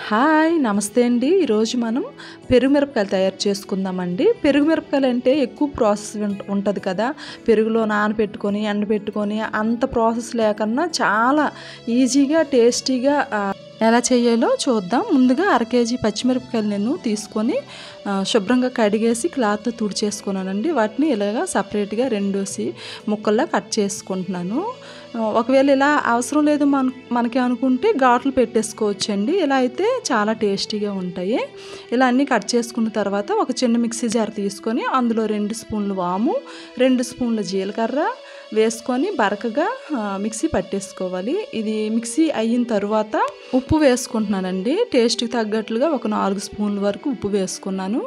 Hi నమస్తే అండి. ఈరోజు మనం పెరుగు మిరపకాయలు తయారు చేసుకుందామండి. పెరుగు మిరపకాయలు అంటే ఎక్కువ ప్రాసెస్ ఉంటుంది కదా. పెరుగులో నానబెట్టుకొని ఎండబెట్టుకొని అంత ప్రాసెస్ లేకుండా చాలా ఈజీగా టేస్టీగా ఎలా చేయాలో చూద్దాం. ముందుగా 1/2 కేజీ పచ్చిమిరపకాయలు నేను తీసుకొని శుభ్రంగా కడిగేసి క్లాత్తో తుడిచేసుకున్నానండి. వాటిని ఇలాగా సపరేట్గా 2 ముక్కల్లా కట్ చేసుకుంటున్నాను. ఒకవేళ ఇలా అవసరం లేదు మనకి అనుకుంటే ఘాట్లు పెట్టేసుకోవచ్చండి. ఇలా అయితే చాలా టేస్టీగా ఉంటాయి. ఇలా అన్నీ కట్ చేసుకున్న తర్వాత ఒక చిన్న మిక్సీ జార్ తీసుకొని అందులో 2 స్పూన్లు వాము, 2 స్పూన్ల జీలకర్ర వేసుకొని బరకగా మిక్సీ పట్టేసుకోవాలి. ఇది మిక్సీ అయిన తర్వాత ఉప్పు వేసుకుంటున్నానండి. టేస్ట్కి తగ్గట్లుగా ఒక 4 స్పూన్ల వరకు ఉప్పు వేసుకున్నాను.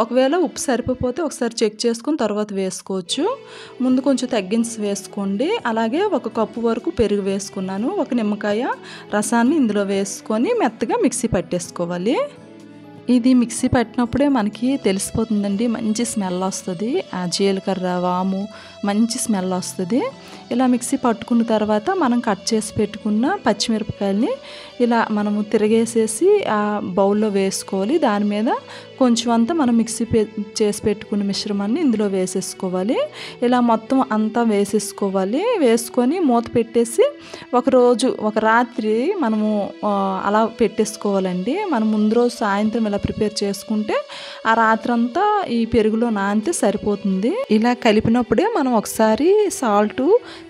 ఒకవేళ ఉప్పు సరిపోతే ఒకసారి చెక్ చేసుకుని తర్వాత వేసుకోవచ్చు. ముందు కొంచెం తగ్గించి వేసుకోండి. అలాగే 1 కప్పు వరకు పెరుగు వేసుకున్నాను. 1 నిమ్మకాయ రసాన్ని ఇందులో వేసుకొని మెత్తగా మిక్సీ పట్టేసుకోవాలి. ఇది మిక్సీ పట్టినప్పుడే మనకి తెలిసిపోతుందండి, మంచి స్మెల్ వస్తుంది. ఆ జీలకర్ర వాము మంచి స్మెల్ వస్తుంది. ఇలా మిక్సీ పట్టుకున్న తర్వాత మనం కట్ చేసి పెట్టుకున్న పచ్చిమిరపకాయలని ఇలా మనము తిరగేసేసి ఆ బౌల్లో వేసుకోవాలి. దాని మీద కొంచెం అంతా మనం మిక్సీ చేసి పెట్టుకున్న మిశ్రమాన్ని ఇందులో వేసేసుకోవాలి. ఇలా మొత్తం అంతా వేసేసుకోవాలి. వేసుకొని మూత పెట్టేసి ఒక రాత్రి మనము అలా పెట్టేసుకోవాలండి. మనం ముందు రోజు సాయంత్రం ఇలా ప్రిపేర్ చేసుకుంటే ఆ రాత్రంతా ఈ పెరుగులో నానితే సరిపోతుంది. ఇలా కలిపినప్పుడే మనం ఒకసారి సాల్ట్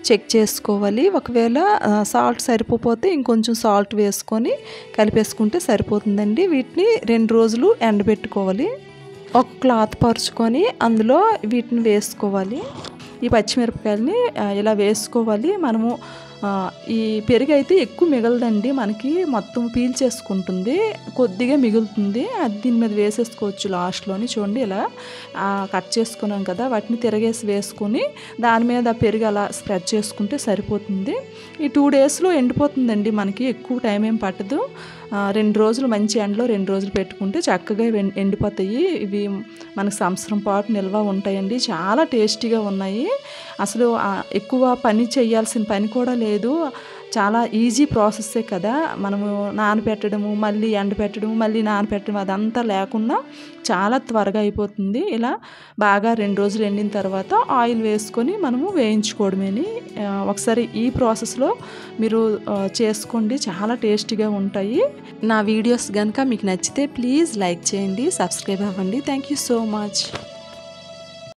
చెక్ చేసుకోవాలి. ఒకవేళ సాల్ట్ సరిపోతే ఇంకొంచెం సాల్ట్ వేసుకొని కలిపేసుకుంటే సరిపోతుందండి. వీటిని 2 రోజులు ఎండబెట్టుకోవాలి. ఒక క్లాత్ పరుచుకొని అందులో వీటిని వేసుకోవాలి. ఈ పచ్చిమిరపకాయలని ఇలా వేసుకోవాలి. మనము ఈ పెరుగు అయితే ఎక్కువ మిగలదండి, మనకి మొత్తం పీల్చేసుకుంటుంది, కొద్దిగా మిగులుతుంది. అది దీని మీద వేసేసుకోవచ్చు లాస్ట్లోని. చూడండి ఇలా కట్ చేసుకున్నాం కదా, వాటిని తిరగేసి వేసుకొని దాని మీద పెరుగు అలా స్ప్రెడ్ చేసుకుంటే సరిపోతుంది. ఈ 2 డేస్లో ఎండిపోతుందండి, మనకి ఎక్కువ టైం ఏం పట్టదు. 2 రోజులు మంచి ఎండలో 2 రోజులు పెట్టుకుంటే చక్కగా ఎండిపోతాయి. ఇవి మనకు సంవత్సరం పాటు నిల్వ ఉంటాయండి. చాలా టేస్టీగా ఉన్నాయి. అసలు ఎక్కువ పని చేయాల్సిన పని కూడా లేదు. చాలా ఈజీ ప్రాసెస్సే కదా. మనము నానబెట్టడము, మళ్ళీ ఎండబెట్టడము, మళ్ళీ నానబెట్టడం అదంతా లేకుండా చాలా త్వరగా అయిపోతుంది. ఇలా బాగా 2 రోజులు ఎండిన తర్వాత ఆయిల్ వేసుకొని మనము వేయించుకోవడమేని. ఒకసారి ఈ ప్రాసెస్లో మీరు చేసుకోండి, చాలా టేస్టీగా ఉంటాయి. నా వీడియోస్ కనుక మీకు నచ్చితే ప్లీజ్ లైక్ చేయండి, సబ్స్క్రైబ్ అవ్వండి. Thank you so much.